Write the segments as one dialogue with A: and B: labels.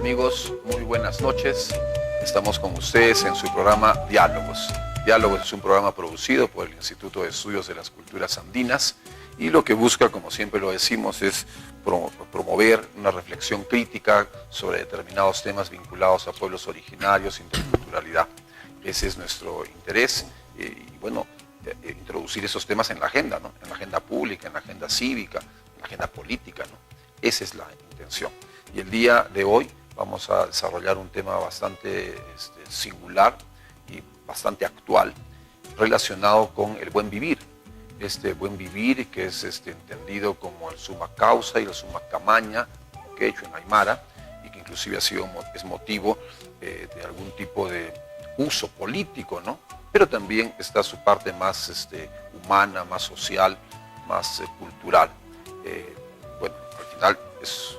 A: amigos, muy buenas noches. Estamos con ustedes en su programa Diálogos. Diálogos es un programa producido por el Instituto de Estudios de las Culturas Andinas y lo que busca, como siempre lo decimos, es promover una reflexión crítica sobre determinados temas vinculados a pueblos originarios, interculturalidad. Ese es nuestro interés y bueno, introducir esos temas en la agenda, ¿no? En la agenda pública, en la agenda cívica, en la agenda política, ¿no? Esa es la intención. Y el día de hoy vamos a desarrollar un tema bastante singular y bastante actual, relacionado con el buen vivir. Este buen vivir que es entendido como el summa causa y el summa camaña, quechua en aymara, y que inclusive es motivo de algún tipo de uso político, ¿no? Pero también está su parte más humana, más social, más cultural. Bueno, al final es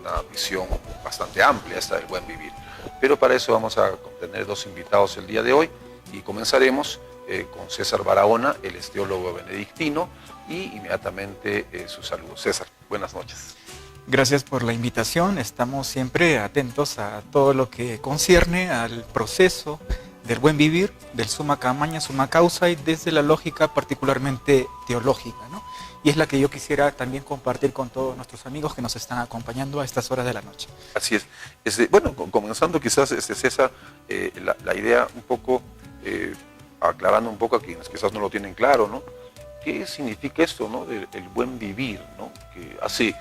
A: una visión bastante amplia esta del buen vivir. Pero para eso vamos a tener dos invitados el día de hoy y comenzaremos con César Barahona, él es teólogo benedictino, y inmediatamente su saludo. César, buenas noches.
B: Gracias por la invitación, estamos siempre atentos a todo lo que concierne al proceso del buen vivir, del summa camaña, summa causa, y desde la lógica particularmente teológica, ¿no? Y es la que yo quisiera también compartir con todos nuestros amigos que nos están acompañando a estas horas de la noche.
A: Así es. Bueno, comenzando quizás, César, la idea un poco, aclarando un poco a quienes quizás no lo tienen claro, ¿no? ¿Qué significa esto, ¿no? El buen vivir, ¿no? Que hace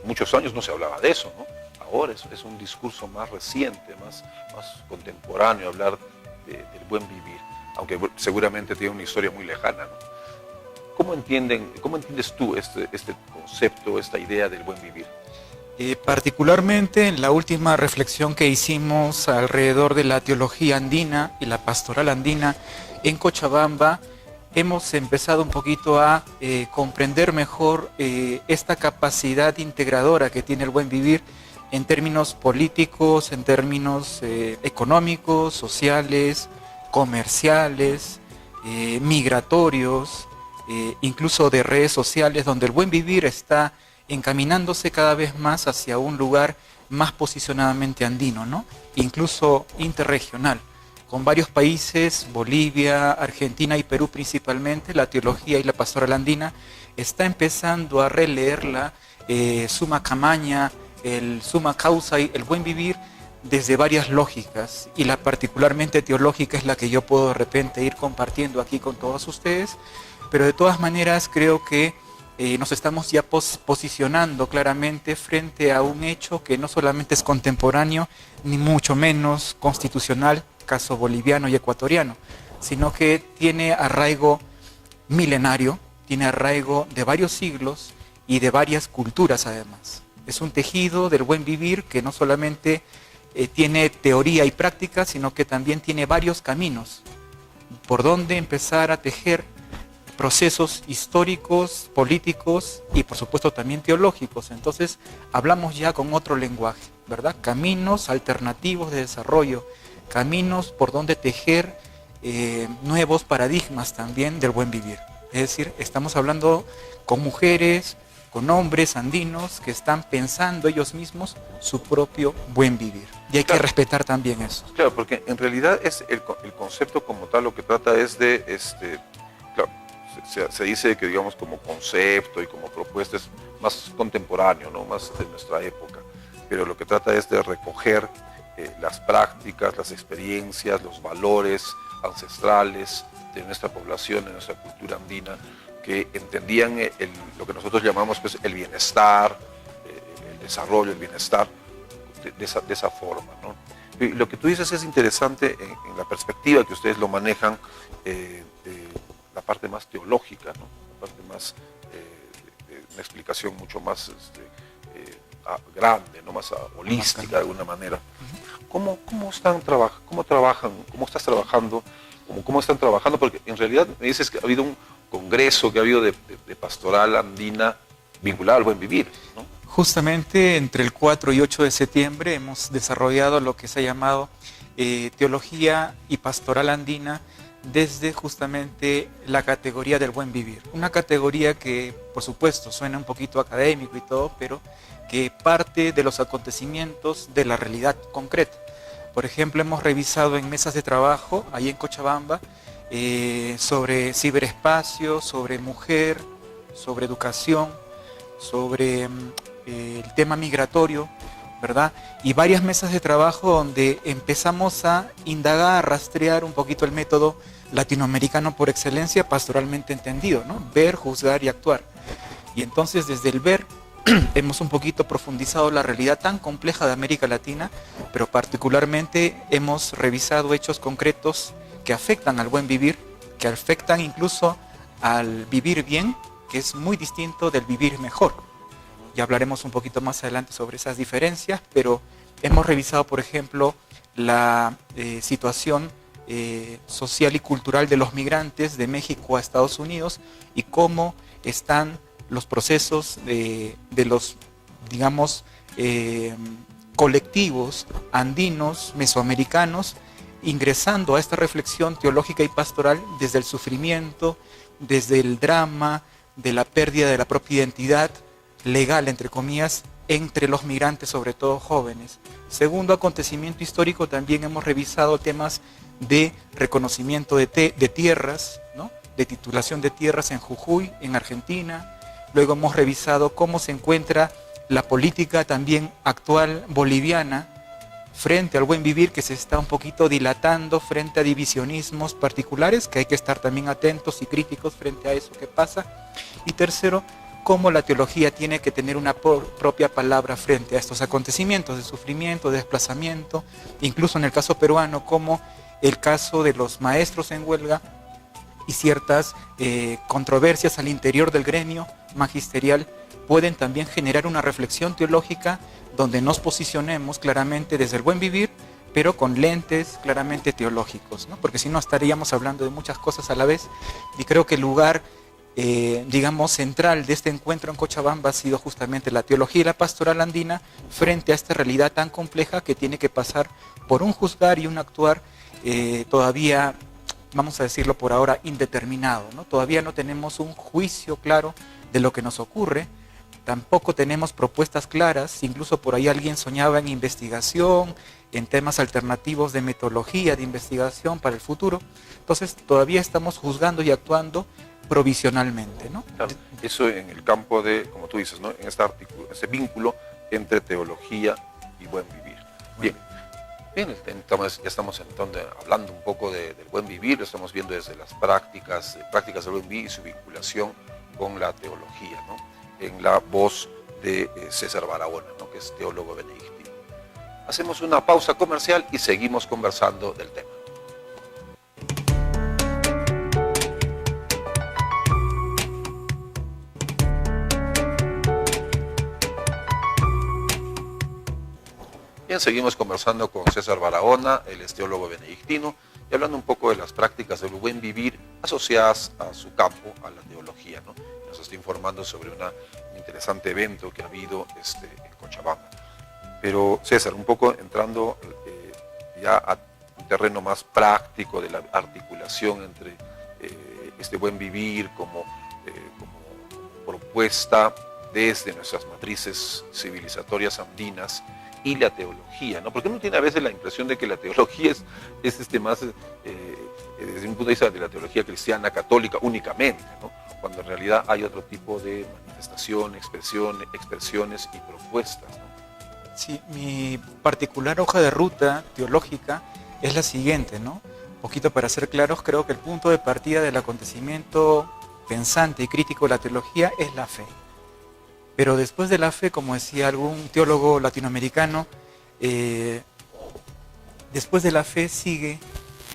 A: muchos años no se hablaba de eso, ¿no? Ahora es un discurso más reciente, más contemporáneo hablar del buen vivir, aunque seguramente tiene una historia muy lejana, ¿no? ¿Cómo entiendes tú este concepto, esta idea del buen vivir?
B: Particularmente en la última reflexión que hicimos alrededor de la teología andina y la pastoral andina en Cochabamba, hemos empezado un poquito a comprender mejor esta capacidad integradora que tiene el buen vivir en términos políticos, en términos económicos, sociales, comerciales, migratorios, incluso de redes sociales, donde el buen vivir está encaminándose cada vez más hacia un lugar más posicionadamente andino, ¿no? Incluso interregional. Con varios países, Bolivia, Argentina y Perú principalmente, la teología y la pastoral andina está empezando a releer la summa camaña, el summa causa y el buen vivir desde varias lógicas, y la particularmente teológica es la que yo puedo de repente ir compartiendo aquí con todos ustedes, pero de todas maneras creo que nos estamos ya posicionando claramente frente a un hecho que no solamente es contemporáneo, ni mucho menos constitucional, caso boliviano y ecuatoriano, sino que tiene arraigo milenario, tiene arraigo de varios siglos y de varias culturas además. Es un tejido del buen vivir que no solamente tiene teoría y práctica, sino que también tiene varios caminos por donde empezar a tejer procesos históricos, políticos y por supuesto también teológicos. Entonces hablamos ya con otro lenguaje, ¿verdad? Caminos alternativos de desarrollo, caminos por donde tejer nuevos paradigmas también del buen vivir. Es decir, estamos hablando con mujeres, con hombres andinos que están pensando ellos mismos su propio buen vivir. Y hay que respetar también eso.
A: Claro, porque en realidad es el concepto como tal lo que trata es de, claro, se dice que digamos como concepto y como propuesta es más contemporáneo, ¿no? Más de nuestra época, pero lo que trata es de recoger las prácticas, las experiencias, los valores ancestrales de nuestra población, de nuestra cultura andina, que entendían lo que nosotros llamamos pues, el bienestar, el desarrollo, el bienestar de esa forma, ¿no? Y lo que tú dices es interesante en la perspectiva que ustedes lo manejan, la parte más teológica, ¿no? La parte más, una explicación mucho más grande, ¿no? Más holística de alguna manera. ¿Cómo están cómo estás trabajando? ¿Cómo están trabajando? Porque en realidad me dices que ha habido un congreso que ha habido de pastoral andina vinculada al buen vivir, ¿no?
B: Justamente entre el 4 y 8 de septiembre hemos desarrollado lo que se ha llamado Teología y Pastoral Andina desde justamente la categoría del buen vivir. Una categoría que, por supuesto, suena un poquito académico y todo, pero que parte de los acontecimientos de la realidad concreta. Por ejemplo, hemos revisado en mesas de trabajo, ahí en Cochabamba, sobre ciberespacio, sobre mujer, sobre educación, sobre el tema migratorio, ¿verdad? Y varias mesas de trabajo donde empezamos a indagar, a rastrear un poquito el método latinoamericano por excelencia, pastoralmente entendido, ¿no? Ver, juzgar y actuar. Y entonces desde el ver hemos un poquito profundizado la realidad tan compleja de América Latina, pero particularmente hemos revisado hechos concretos que afectan al buen vivir, que afectan incluso al vivir bien, que es muy distinto del vivir mejor. Ya hablaremos un poquito más adelante sobre esas diferencias, pero hemos revisado, por ejemplo, la situación social y cultural de los migrantes de México a Estados Unidos y cómo están los procesos de los, digamos, colectivos andinos, mesoamericanos, ingresando a esta reflexión teológica y pastoral desde el sufrimiento, desde el drama, de la pérdida de la propia identidad legal, entre comillas, entre los migrantes, sobre todo jóvenes. Segundo acontecimiento histórico, también hemos revisado temas de reconocimiento de tierras, ¿no? De titulación de tierras en Jujuy, en Argentina. Luego hemos revisado cómo se encuentra la política también actual boliviana frente al buen vivir, que se está un poquito dilatando frente a divisionismos particulares, que hay que estar también atentos y críticos frente a eso que pasa. Y tercero, cómo la teología tiene que tener una propia palabra frente a estos acontecimientos de sufrimiento, de desplazamiento, incluso en el caso peruano, como el caso de los maestros en huelga y ciertas controversias al interior del gremio magisterial pueden también generar una reflexión teológica donde nos posicionemos claramente desde el buen vivir, pero con lentes claramente teológicos, ¿no? Porque si no estaríamos hablando de muchas cosas a la vez, y creo que el lugar digamos, central de este encuentro en Cochabamba ha sido justamente la teología y la pastoral andina frente a esta realidad tan compleja que tiene que pasar por un juzgar y un actuar todavía, vamos a decirlo por ahora, indeterminado, ¿no? Todavía no tenemos un juicio claro de lo que nos ocurre, tampoco tenemos propuestas claras, incluso por ahí alguien soñaba en investigación, en temas alternativos de metodología, de investigación para el futuro. Entonces todavía estamos juzgando y actuando provisionalmente, ¿no?
A: Claro, eso en el campo de, como tú dices, ¿no? En este vínculo entre teología y buen vivir. Bien, entonces ya estamos entonces hablando un poco del buen vivir, lo estamos viendo desde las prácticas del buen vivir y su vinculación con la teología, ¿no? En la voz de César Barahona, ¿no? Que es teólogo benedictino. Hacemos una pausa comercial y seguimos conversando del tema. Bien, seguimos conversando con César Barahona, él es teólogo benedictino, y hablando un poco de las prácticas del buen vivir asociadas a su campo, a la teología, ¿no? Nos está informando sobre un interesante evento que ha habido en Cochabamba. Pero César, un poco entrando ya a un terreno más práctico de la articulación entre este buen vivir como propuesta desde nuestras matrices civilizatorias andinas y la teología, ¿no? Porque uno tiene a veces la impresión de que la teología es más, desde un punto de vista de la teología cristiana, católica únicamente, ¿no? Cuando en realidad hay otro tipo de manifestación, expresiones y propuestas, ¿no?
B: Sí, mi particular hoja de ruta teológica es la siguiente, ¿no? Un poquito para ser claros, creo que el punto de partida del acontecimiento pensante y crítico de la teología es la fe. Pero después de la fe, como decía algún teólogo latinoamericano, después de la fe sigue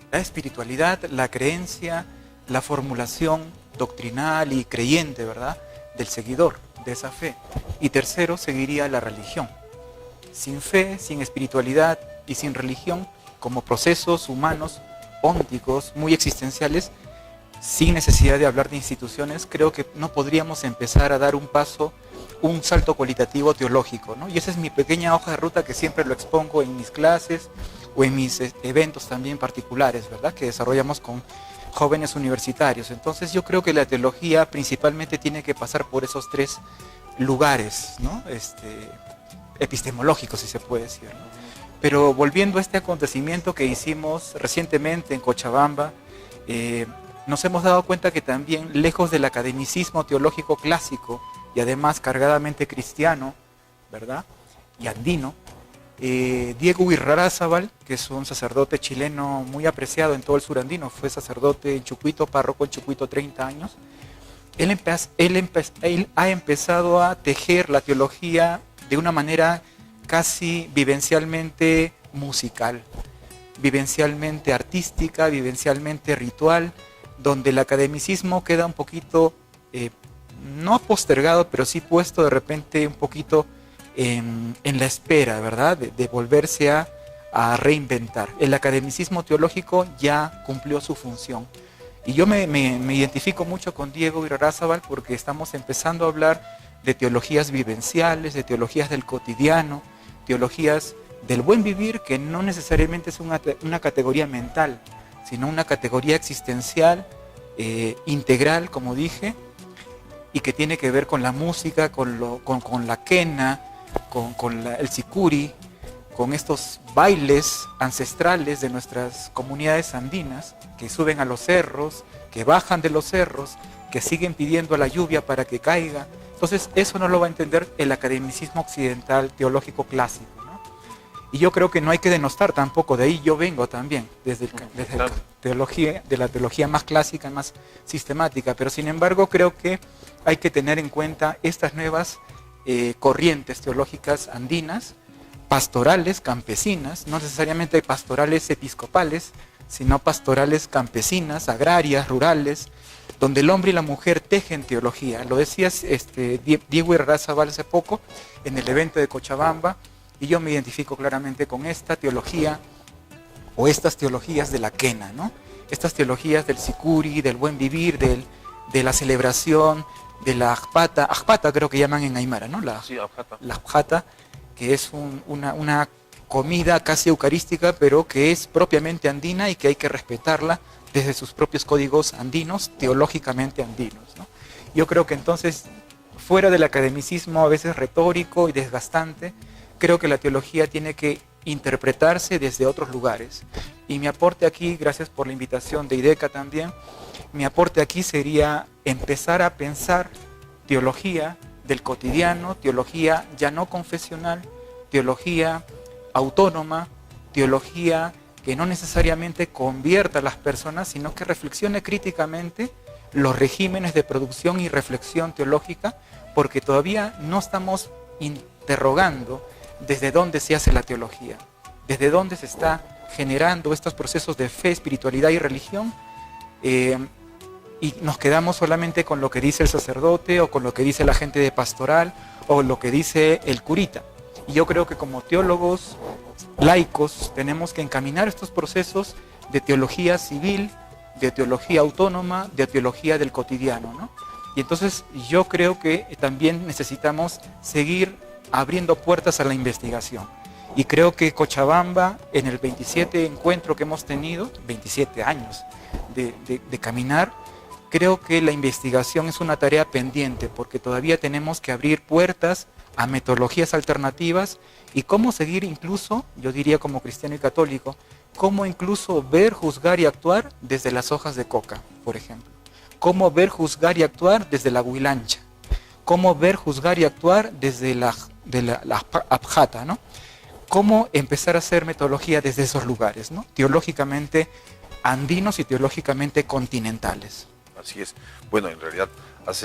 B: la espiritualidad, la creencia, la formulación doctrinal y creyente, ¿verdad?, del seguidor de esa fe. Y tercero, seguiría la religión. Sin fe, sin espiritualidad y sin religión, como procesos humanos, ónticos, muy existenciales, sin necesidad de hablar de instituciones, creo que no podríamos empezar a dar un salto cualitativo teológico, ¿no? Y esa es mi pequeña hoja de ruta que siempre lo expongo en mis clases o en mis eventos también particulares, ¿verdad?, que desarrollamos con jóvenes universitarios. Entonces yo creo que la teología principalmente tiene que pasar por esos tres lugares, ¿no? Epistemológicos, si se puede decir, ¿no? Pero volviendo a este acontecimiento que hicimos recientemente en Cochabamba, nos hemos dado cuenta que también, lejos del academicismo teológico clásico y además cargadamente cristiano, ¿verdad?, y andino, Diego Irarrázaval, que es un sacerdote chileno muy apreciado en todo el sur andino, fue sacerdote en Chucuito, párroco en Chucuito 30 años, él ha empezado a tejer la teología de una manera casi vivencialmente musical, vivencialmente artística, vivencialmente ritual, donde el academicismo queda un poquito, no postergado, pero sí puesto de repente un poquito en la espera, ¿verdad?, de volverse a reinventar. El academicismo teológico ya cumplió su función. Y yo me identifico mucho con Diego Irarrázaval porque estamos empezando a hablar de teologías vivenciales, de teologías del cotidiano, teologías del buen vivir, que no necesariamente es una categoría mental, sino una categoría existencial, integral, como dije, y que tiene que ver con la música, con la quena, con el sicuri, con estos bailes ancestrales de nuestras comunidades andinas, que suben a los cerros, que bajan de los cerros, que siguen pidiendo a la lluvia para que caiga. Entonces eso no lo va a entender el academicismo occidental teológico clásico, ¿no? Y yo creo que no hay que denostar tampoco, de ahí yo vengo también, desde la teología más clásica, más sistemática, pero sin embargo creo que hay que tener en cuenta estas nuevas corrientes teológicas andinas, pastorales, campesinas, no necesariamente pastorales episcopales, sino pastorales campesinas, agrarias, rurales, donde el hombre y la mujer tejen teología. Lo decías Diego Irarrázaval hace poco en el evento de Cochabamba, y yo me identifico claramente con esta teología o estas teologías de la quena, ¿no? Estas teologías del sicuri, del buen vivir, de la celebración, de la ajpata creo que llaman en Aymara, ¿no?
A: Sí, ajpata.
B: La ajpata, que es una comida casi eucarística, pero que es propiamente andina y que hay que respetarla desde sus propios códigos andinos, teológicamente andinos, ¿no? Yo creo que entonces, fuera del academicismo a veces retórico y desgastante, creo que la teología tiene que interpretarse desde otros lugares. Y mi aporte aquí, gracias por la invitación de IDECA también, mi aporte aquí sería empezar a pensar teología del cotidiano, teología ya no confesional, teología autónoma, teología que no necesariamente convierta a las personas, sino que reflexione críticamente los regímenes de producción y reflexión teológica, porque todavía no estamos interrogando desde dónde se hace la teología, desde dónde se está generando estos procesos de fe, espiritualidad y religión, y nos quedamos solamente con lo que dice el sacerdote o con lo que dice la gente de pastoral o lo que dice el curita. Y yo creo que como teólogos laicos tenemos que encaminar estos procesos de teología civil, de teología autónoma, de teología del cotidiano, ¿no? Y entonces yo creo que también necesitamos seguir abriendo puertas a la investigación. Y creo que Cochabamba, en el 27 encuentro que hemos tenido, 27 años de caminar, creo que la investigación es una tarea pendiente, porque todavía tenemos que abrir puertas a metodologías alternativas y cómo seguir incluso, yo diría como cristiano y católico, cómo incluso ver, juzgar y actuar desde las hojas de coca, por ejemplo. Cómo ver, juzgar y actuar desde la huilancha. Cómo ver, juzgar y actuar desde la abjata, ¿no? Cómo empezar a hacer metodología desde esos lugares, ¿no? Teológicamente andinos y teológicamente continentales.
A: Así es. Bueno, en realidad has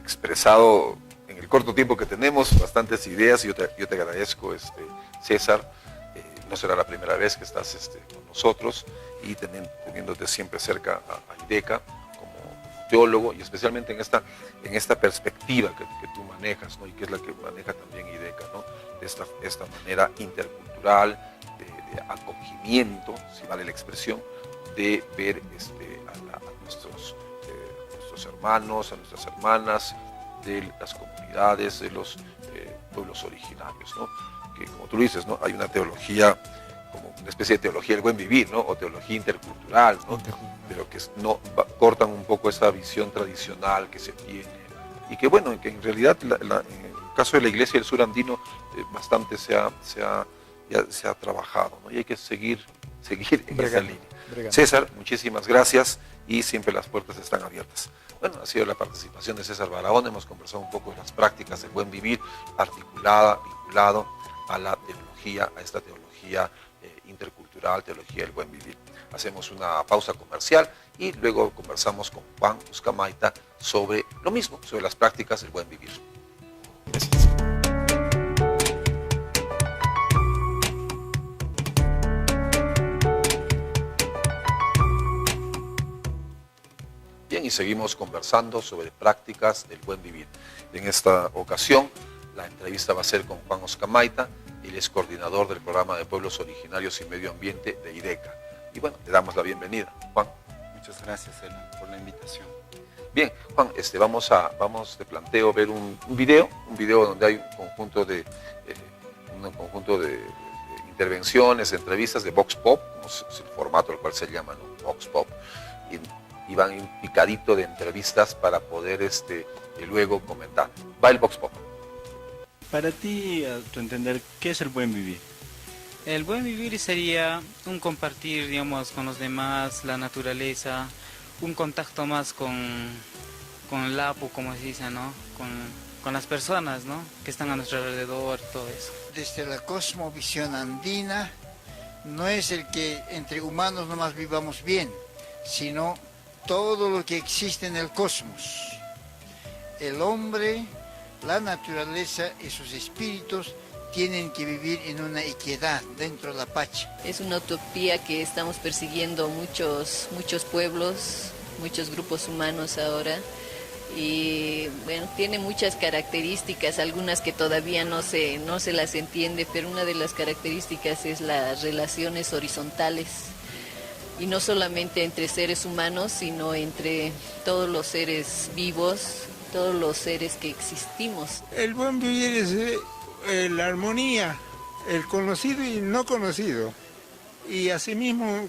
A: expresado en el corto tiempo que tenemos bastantes ideas y yo te agradezco, César. No será la primera vez que estás con nosotros y teniéndote siempre cerca a IDECA como teólogo y especialmente en esta perspectiva que tú manejas, ¿no? Y que es la que maneja también IDECA, ¿no? Esta manera intercultural de acogimiento, si vale la expresión, de ver a nuestros hermanos, a nuestras hermanas, de las comunidades, de los pueblos originarios, ¿no? Que como tú dices, ¿no? Hay una teología como una especie de teología del buen vivir, ¿no? O teología intercultural, ¿no? Pero que cortan un poco esa visión tradicional que se tiene y que bueno, que en realidad en el caso de la Iglesia del Sur Andino bastante se ha trabajado, ¿no? Y hay que seguir en esa línea. César, muchísimas gracias y siempre las puertas están abiertas. Bueno, ha sido la participación de César Barahona, hemos conversado un poco de las prácticas del buen vivir, vinculado a la teología, a esta teología intercultural, teología del buen vivir. Hacemos una pausa comercial y luego conversamos con Juan Ucamaita sobre lo mismo, sobre las prácticas del buen vivir. Gracias. Bien, y seguimos conversando sobre prácticas del buen vivir. En esta ocasión, la entrevista va a ser con Juan Ucamaita, él es coordinador del Programa de Pueblos Originarios y Medio Ambiente de IDECA. Y bueno, le damos la bienvenida, Juan.
C: Muchas gracias, Ela, por la invitación.
A: Bien, Juan, te planteo ver un video donde hay un conjunto de intervenciones, entrevistas de Vox Pop, como es el formato al cual se llama, ¿no? Vox Pop, y van un picadito de entrevistas para poder luego comentar. Va el Vox Pop.
C: Para ti, a tu entender, ¿qué es el buen vivir?
D: El buen vivir sería un compartir, digamos, con los demás, la naturaleza, un contacto más con el Apu, como se dice, ¿no? Con las personas, ¿no? Que están a nuestro alrededor, todo eso.
E: Desde la cosmovisión andina, no es el que entre humanos nomás vivamos bien, sino todo lo que existe en el cosmos. El hombre, la naturaleza y sus espíritus tienen que vivir en una equidad dentro de la Pacha.
F: Es una utopía que estamos persiguiendo muchos pueblos, muchos grupos humanos ahora. Y bueno, tiene muchas características, algunas que todavía no se las entiende, pero una de las características es las relaciones horizontales. Y no solamente entre seres humanos, sino entre todos los seres vivos, todos los seres que existimos.
G: El buen vivir es la armonía, el conocido y no conocido. Y asimismo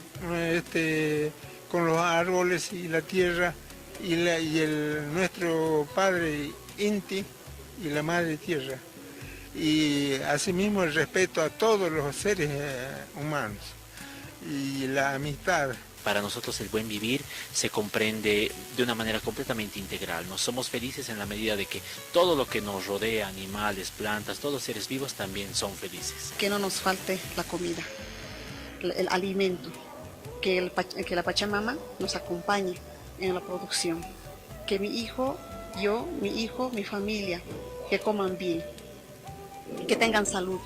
G: con los árboles y la tierra y nuestro padre Inti y la madre tierra. Y asimismo el respeto a todos los seres humanos y la amistad.
H: Para nosotros el buen vivir se comprende de una manera completamente integral. Nos somos felices en la medida de que todo lo que nos rodea, animales, plantas, todos los seres vivos también son felices.
I: Que no nos falte la comida, el alimento, que la Pachamama nos acompañe en la producción. Que mi hijo, mi familia, que coman bien, que tengan salud,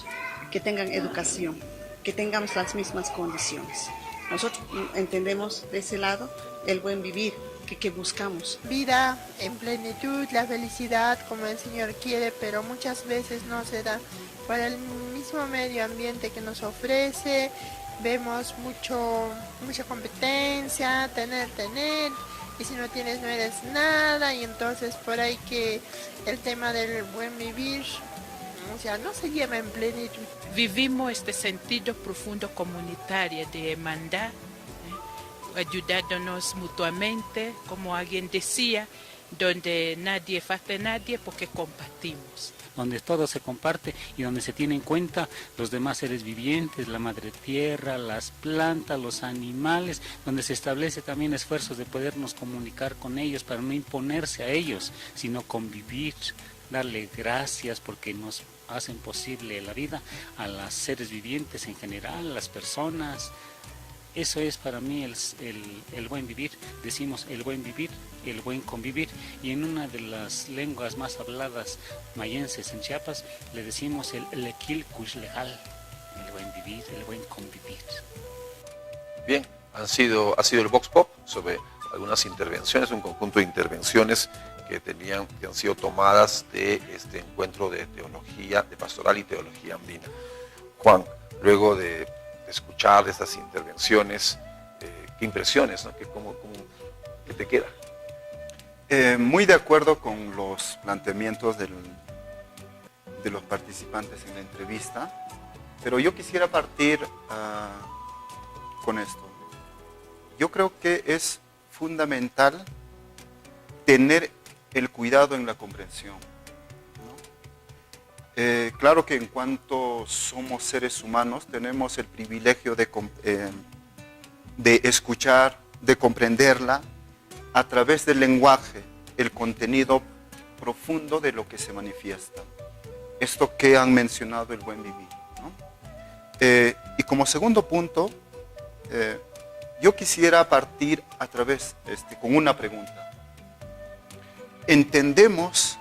I: que tengan educación, que tengamos las mismas condiciones. Nosotros entendemos de ese lado el buen vivir que buscamos.
J: Vida en plenitud, la felicidad como el Señor quiere, pero muchas veces no se da. Por el mismo medio ambiente que nos ofrece, vemos mucha competencia, tener, y si no tienes no eres nada, y entonces por ahí que el tema del buen vivir, o sea, no se lleva en plenitud.
K: Vivimos este sentido profundo comunitario de hermandad, ayudándonos mutuamente, como alguien decía, donde nadie falta a nadie porque compartimos.
H: Donde todo se comparte y donde se tiene en cuenta los demás seres vivientes, la madre tierra, las plantas, los animales, donde se establece también esfuerzos de podernos comunicar con ellos para no imponerse a ellos, sino convivir, darle gracias porque nos hacen posible la vida a los seres vivientes en general, a las personas. Eso es para mí el buen vivir. Decimos el buen vivir, el buen convivir, y en una de las lenguas más habladas mayenses en Chiapas le decimos el lequil cuxlejal, el buen vivir, el buen convivir.
A: Bien, ha sido el Vox Pop sobre algunas intervenciones, un conjunto de intervenciones que han sido tomadas de este encuentro de teología, de pastoral y teología andina. Juan, luego de escuchar estas intervenciones, ¿qué impresiones, ¿no? ¿Qué te queda?
C: Muy de acuerdo con los planteamientos de los participantes en la entrevista.
L: Pero yo quisiera partir con esto. Yo creo que es fundamental tener el cuidado en la comprensión, ¿no? Claro que en cuanto somos seres humanos tenemos el privilegio de escuchar, de comprenderla a través del lenguaje, el contenido profundo de lo que se manifiesta. Esto que han mencionado, el buen vivir, ¿no? Y como segundo punto, yo quisiera partir a través, con una pregunta. Entendemos,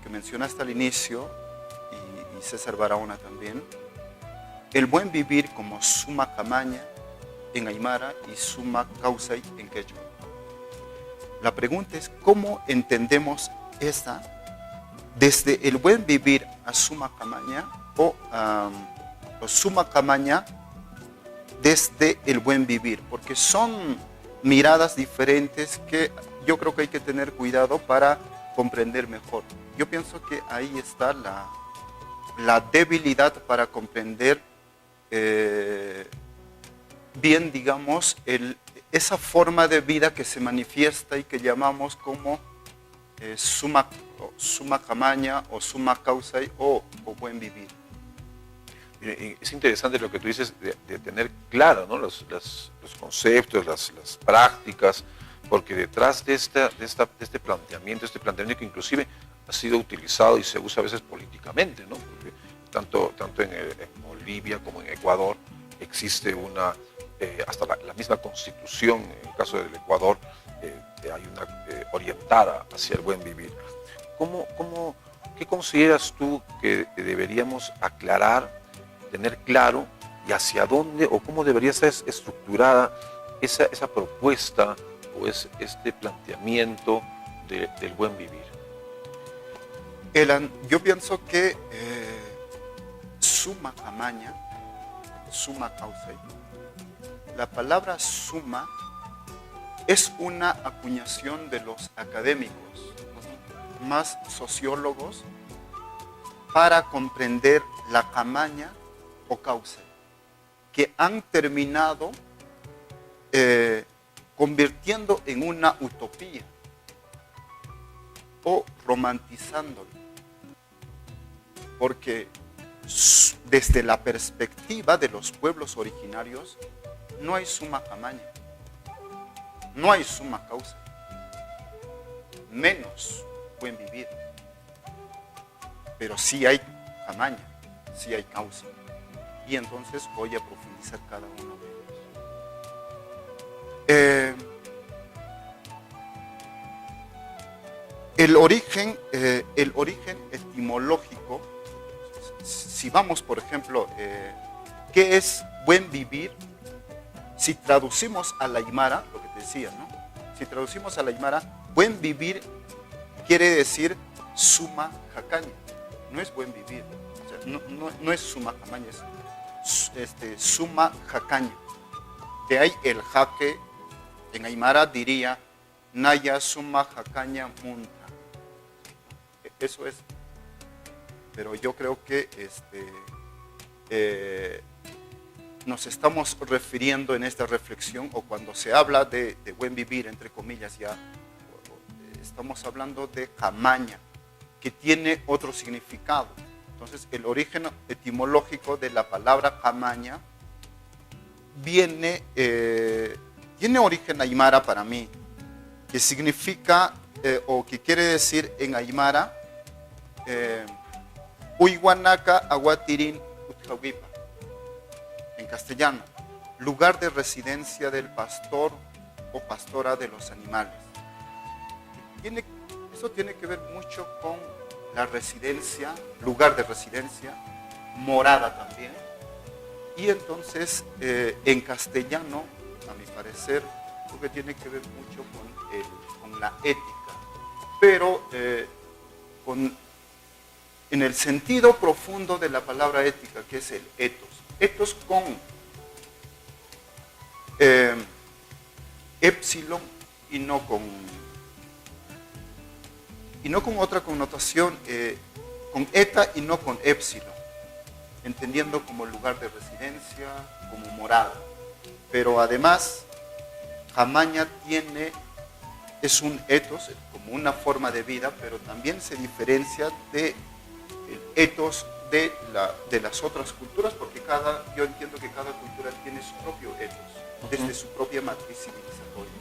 L: que mencionaste al inicio, y César Barahona también, el buen vivir como suma camaña en Aymara y suma causay en quechua. La pregunta es, ¿cómo entendemos esta desde el buen vivir a suma camaña o suma camaña desde el buen vivir? Porque son miradas diferentes que yo creo que hay que tener cuidado para comprender mejor. Yo pienso que ahí está la debilidad para comprender bien, digamos, esa forma de vida que se manifiesta y que llamamos como suma camaña o suma causay o buen vivir.
A: Es interesante lo que tú dices de tener claro, ¿no? los conceptos, las prácticas, porque detrás de este planteamiento que inclusive ha sido utilizado y se usa a veces políticamente, ¿no? Porque tanto en Bolivia como en Ecuador existe hasta la misma constitución, en el caso del Ecuador, hay una orientada hacia el buen vivir. ¿Qué consideras tú que deberíamos aclarar, tener claro, y hacia dónde o cómo debería ser estructurada esa propuesta o este planteamiento del buen vivir?
L: Elan, yo pienso que suma camaña, suma causay, la palabra suma es una acuñación de los académicos, más sociólogos, para comprender la camaña o causa, que han terminado convirtiendo en una utopía o romantizándolo, porque desde la perspectiva de los pueblos originarios no hay suma camaña, no hay suma causa, menos buen vivir, pero sí hay camaña, sí hay causa. Y entonces voy a profundizar cada uno de ellos. El origen etimológico, si vamos, por ejemplo, ¿qué es buen vivir? Si traducimos a la aymara, lo que te decía, ¿no? Si traducimos a la aymara, buen vivir quiere decir suma jacaña, no es buen vivir, o sea, no es suma camaña, es suma jacaña. De ahí el jaque, en aymara diría, naya suma jacaña munta. Eso es. Pero yo creo que nos estamos refiriendo en esta reflexión, o cuando se habla de buen vivir, entre comillas, ya estamos hablando de camaña, que tiene otro significado. Entonces, el origen etimológico de la palabra camaña tiene origen aymara para mí, que significa, o que quiere decir en aymara, Uyguanaca Aguatirín Utjahuipa, en castellano, lugar de residencia del pastor o pastora de los animales. Eso tiene que ver mucho con la residencia, lugar de residencia, morada también. Y entonces, en castellano, a mi parecer, creo que tiene que ver mucho con la ética, pero en el sentido profundo de la palabra ética, que es el ethos. Ethos con épsilon y no con otra connotación, con eta y no con épsilon. entendiendo como lugar de residencia, como morada. Pero además, Camaña es un ethos, como una forma de vida, pero también se diferencia del ethos de las otras culturas, porque yo entiendo que cada cultura tiene su propio ethos, desde su propia matriz civilizatoria.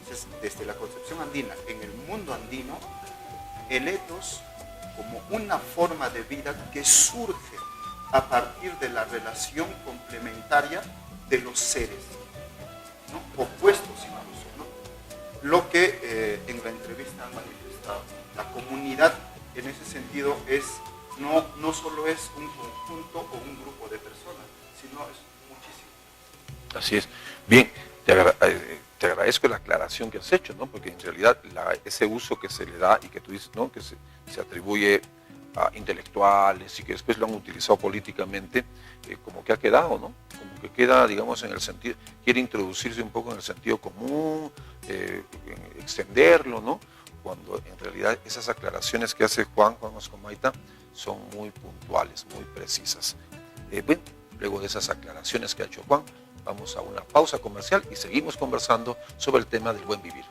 L: Entonces, desde la concepción andina, en el mundo andino, el ethos como una forma de vida que surge a partir de la relación complementaria de los seres, ¿no? Opuestos incluso, ¿no? Lo que en la entrevista han manifestado. La comunidad en ese sentido no solo es un conjunto o un grupo de personas, sino es muchísimo.
A: Así es. Bien, te agradezco la aclaración que has hecho, ¿no? Porque en realidad ese uso que se le da y que tú dices, ¿no? Que se atribuye a intelectuales y que después lo han utilizado políticamente, como que ha quedado, ¿no? Como que queda, digamos, en el sentido, quiere introducirse un poco en el sentido común, extenderlo, ¿no? Cuando en realidad esas aclaraciones que hace Juan Oscomaita son muy puntuales, muy precisas. Bueno, luego de esas aclaraciones que ha hecho Juan, vamos a una pausa comercial y seguimos conversando sobre el tema del buen vivir.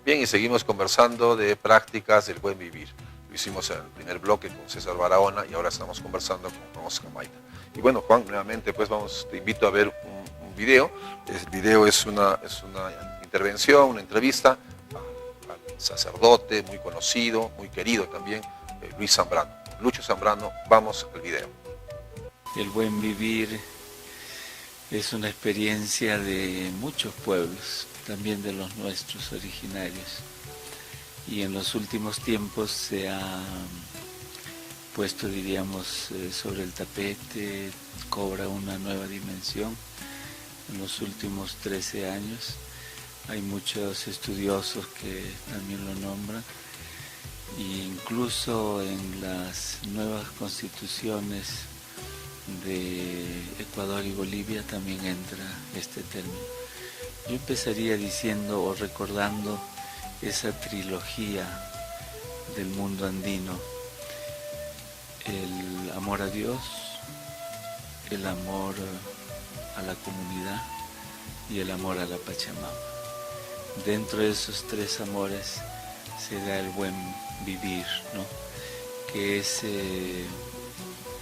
A: Bien, y seguimos conversando de prácticas del buen vivir. Lo hicimos en el primer bloque con César Barahona y ahora estamos conversando con Juan Oscomaita. Y bueno, Juan, nuevamente pues te invito a ver un video. El video es una intervención, una entrevista al sacerdote muy conocido, muy querido también, Luis Zambrano. Lucho Zambrano, vamos al video.
M: El buen vivir es una experiencia de muchos pueblos, también de los nuestros originarios. Y en los últimos tiempos se ha puesto, diríamos, sobre el tapete, cobra una nueva dimensión. En los últimos 13 años hay muchos estudiosos que también lo nombran, e incluso en las nuevas constituciones de Ecuador y Bolivia también entra este término. Yo empezaría diciendo o recordando esa trilogía del mundo andino: el amor a Dios, el amor a la comunidad y el amor a la Pachamama. Dentro de esos tres amores se da el buen vivir, ¿no? Que es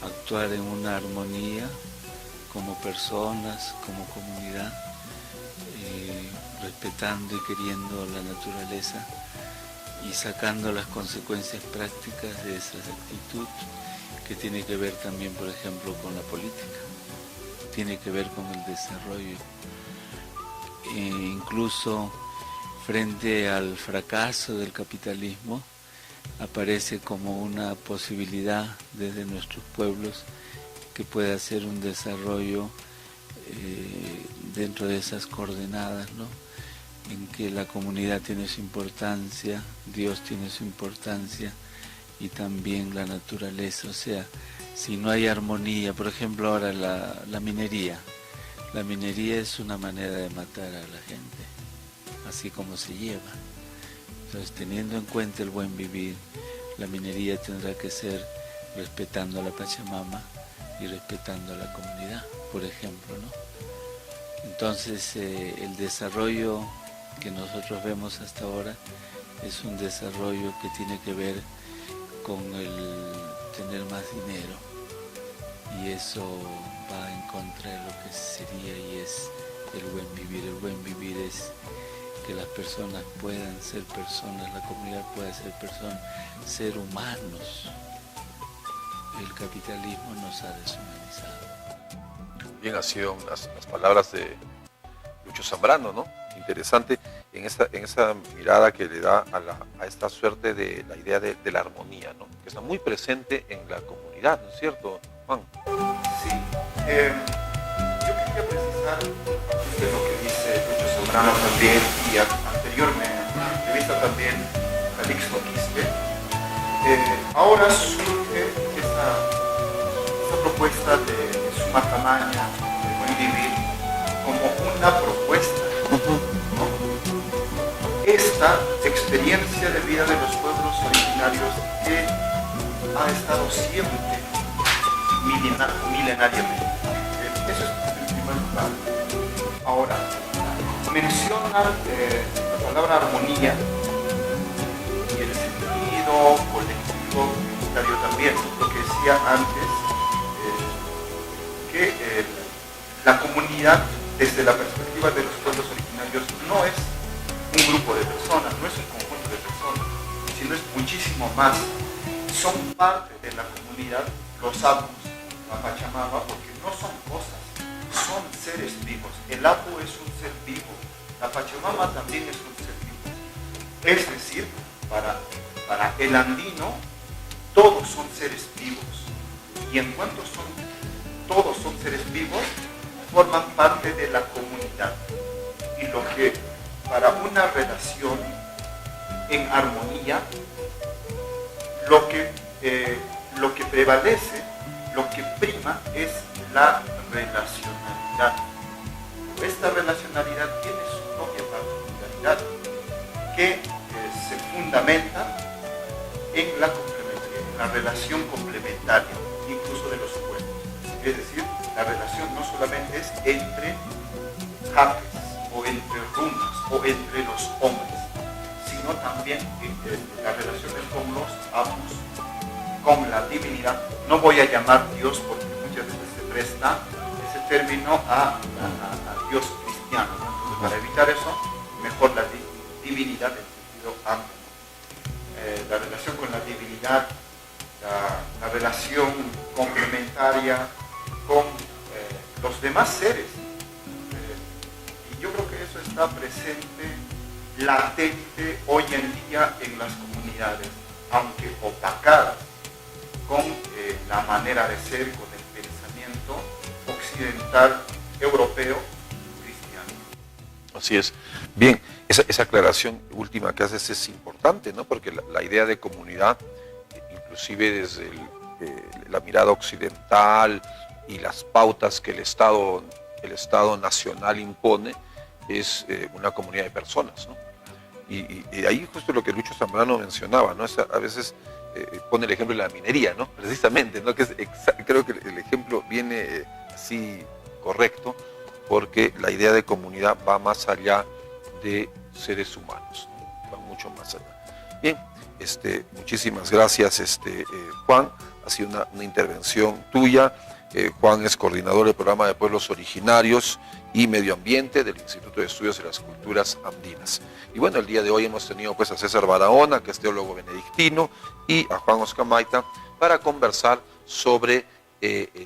M: actuar en una armonía como personas, como comunidad, respetando y queriendo la naturaleza y sacando las consecuencias prácticas de esa actitud, que tiene que ver también, por ejemplo, con la política, tiene que ver con el desarrollo. Incluso frente al fracaso del capitalismo, aparece como una posibilidad desde nuestros pueblos que pueda ser un desarrollo dentro de esas coordenadas, ¿no? En que la comunidad tiene su importancia, Dios tiene su importancia y también la naturaleza. O sea, si no hay armonía, por ejemplo ahora la minería es una manera de matar a la gente, así como se lleva. Entonces, teniendo en cuenta el buen vivir, la minería tendrá que ser respetando a la Pachamama y respetando a la comunidad, por ejemplo, ¿no? Entonces, el desarrollo que nosotros vemos hasta ahora es un desarrollo que tiene que ver con el tener más dinero, y eso va en contra de lo que sería y es el buen vivir. El buen vivir es que las personas puedan ser personas, la comunidad pueda ser personas, ser humanos. El capitalismo nos ha deshumanizado.
A: Bien, han sido las palabras de Lucho Zambrano, ¿no? Interesante en esa mirada que le da a esta suerte de la idea de la armonía, ¿no? Que está muy presente en la comunidad, ¿no es cierto, Juan?
L: Sí. Yo quería precisar de lo que dice Lucho Zambrano también, y anteriormente en una entrevista también Calixto Quispe. Ahora surge esa propuesta de Suma Camaña, de buen vivir, como experiencia de vida de los pueblos originarios que ha estado siempre milenariamente. Eso es el primer lugar. Ahora, menciona la palabra armonía y el sentido colectivo comunitario también, lo que decía antes, que la comunidad, desde la perspectiva de los pueblos originarios, no es un grupo de personas, no es un conjunto de personas, sino es muchísimo más. Son parte de la comunidad los apus, la Pachamama, porque no son cosas, son seres vivos. El apu es un ser vivo, la Pachamama también es un ser vivo. Es decir, para el andino, todos son seres vivos. Y en cuanto todos son seres vivos, forman parte de la comunidad. Y lo que para una relación en armonía, lo que prevalece, lo que prima es la relacionalidad. Esta relacionalidad tiene su propia particularidad que se fundamenta en la relación complementaria, incluso de los pueblos. Es decir, la relación no solamente es entre jefes o entre runas o entre los hombres, sino también las relaciones con los apus, con la divinidad. No voy a llamar Dios porque muchas veces se presta ese término a Dios cristiano, ¿no? Entonces, para evitar eso, mejor la divinidad en sentido amplio. La relación con la divinidad, la relación complementaria con los demás seres. Y yo creo que eso está presente, latente hoy en día en las comunidades, aunque opacadas con la manera de ser, con el pensamiento occidental, europeo, cristiano.
A: Así es. Bien, esa aclaración última que haces es importante, ¿no? Porque la idea de comunidad, inclusive desde la mirada occidental y las pautas que el Estado nacional impone, es una comunidad de personas, ¿no? Y ahí justo lo que Lucho Zambrano mencionaba, ¿no? A veces pone el ejemplo de la minería, ¿no? Precisamente, ¿no? Que creo que el ejemplo viene así correcto, porque la idea de comunidad va más allá de seres humanos, ¿no? Va mucho más allá. Bien, muchísimas gracias, Juan. Ha sido una intervención tuya. Juan es coordinador del programa de pueblos originarios y medio ambiente del Instituto de Estudios de las Culturas Andinas. Y bueno, el día de hoy hemos tenido pues a César Barahona, que es teólogo benedictino, y a Juan Oscamaita para conversar sobre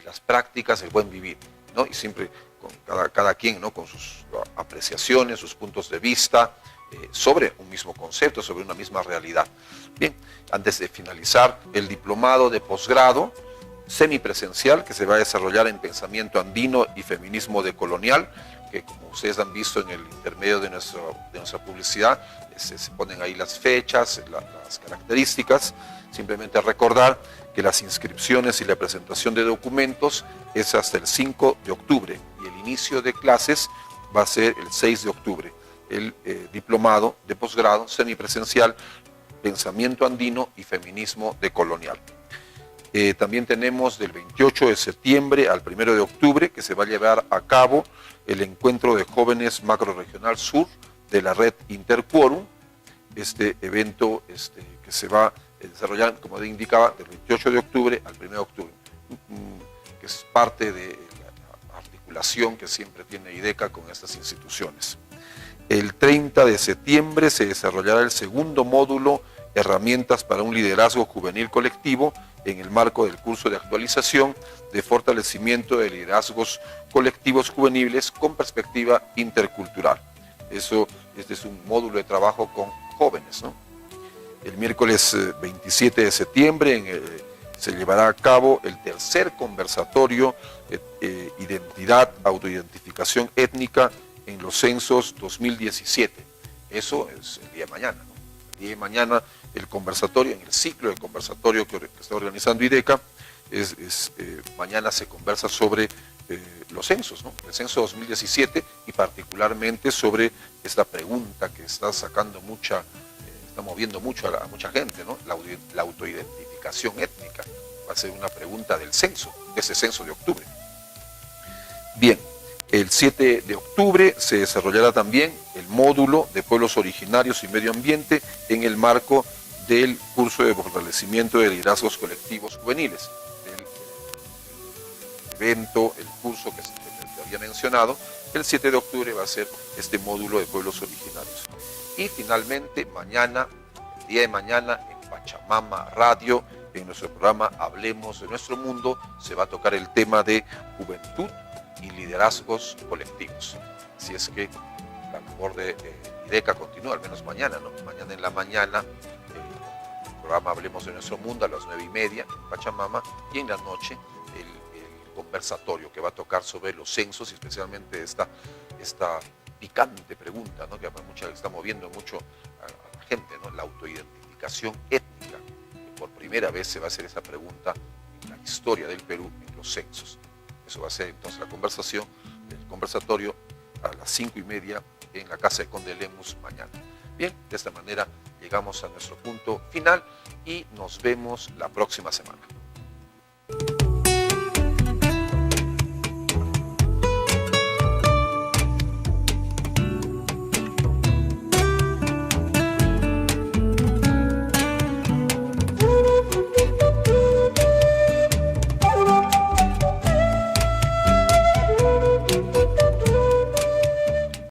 A: las prácticas del buen vivir, ¿no? Y siempre con cada quien, ¿no? Con sus apreciaciones, sus puntos de vista sobre un mismo concepto, sobre una misma realidad. Bien, antes de finalizar, el diplomado de posgrado semipresencial que se va a desarrollar en pensamiento andino y feminismo decolonial, que como ustedes han visto en el intermedio de nuestra publicidad, se ponen ahí las fechas, las características. Simplemente recordar que las inscripciones y la presentación de documentos es hasta el 5 de octubre y el inicio de clases va a ser el 6 de octubre. El diplomado de posgrado semipresencial, pensamiento andino y feminismo decolonial. También tenemos del 28 de septiembre al 1 de octubre que se va a llevar a cabo el encuentro de jóvenes macrorregional sur de la red Interquorum. Este evento que se va a desarrollar, como indicaba, del 28 de octubre al 1 de octubre, que es parte de la articulación que siempre tiene IDECA con estas instituciones. El 30 de septiembre se desarrollará el segundo módulo, herramientas para un liderazgo juvenil colectivo, en el marco del curso de actualización de fortalecimiento de liderazgos colectivos juveniles con perspectiva intercultural. Este es un módulo de trabajo con jóvenes, ¿no? El miércoles 27 de septiembre se llevará a cabo el tercer conversatorio Identidad, Autoidentificación Étnica en los censos 2017. Eso es el día de mañana, ¿no? El día de mañana el conversatorio, en el ciclo de conversatorio que está organizando IDECA, mañana se conversa sobre los censos, ¿no? El censo 2017 y particularmente sobre esta pregunta que está sacando mucha está moviendo mucho a mucha gente, ¿no? La autoidentificación étnica va a ser una pregunta del censo, de ese censo de octubre. Bien, el 7 de octubre se desarrollará también el módulo de pueblos originarios y medio ambiente en el marco del curso de fortalecimiento de liderazgos colectivos juveniles. El evento, el curso que te había mencionado, el 7 de octubre va a ser este módulo de pueblos originarios. Y finalmente, mañana, el día de mañana, en Pachamama Radio, en nuestro programa Hablemos de Nuestro Mundo, se va a tocar el tema de juventud y liderazgos colectivos. Así es que la labor de IDECA continúa, al menos mañana, ¿no? Mañana en la mañana, el programa Hablemos de Nuestro Mundo a las 9:30 en Pachamama, y en la noche el conversatorio que va a tocar sobre los censos, y especialmente esta picante pregunta, ¿no? Que está moviendo mucho a la gente, ¿no? La autoidentificación étnica. Por primera vez se va a hacer esa pregunta en la historia del Perú en los censos. Eso va a ser entonces la conversación, el conversatorio a las 5:30 en la Casa de Conde Lemus mañana. Bien, de esta manera llegamos a nuestro punto final y nos vemos la próxima semana.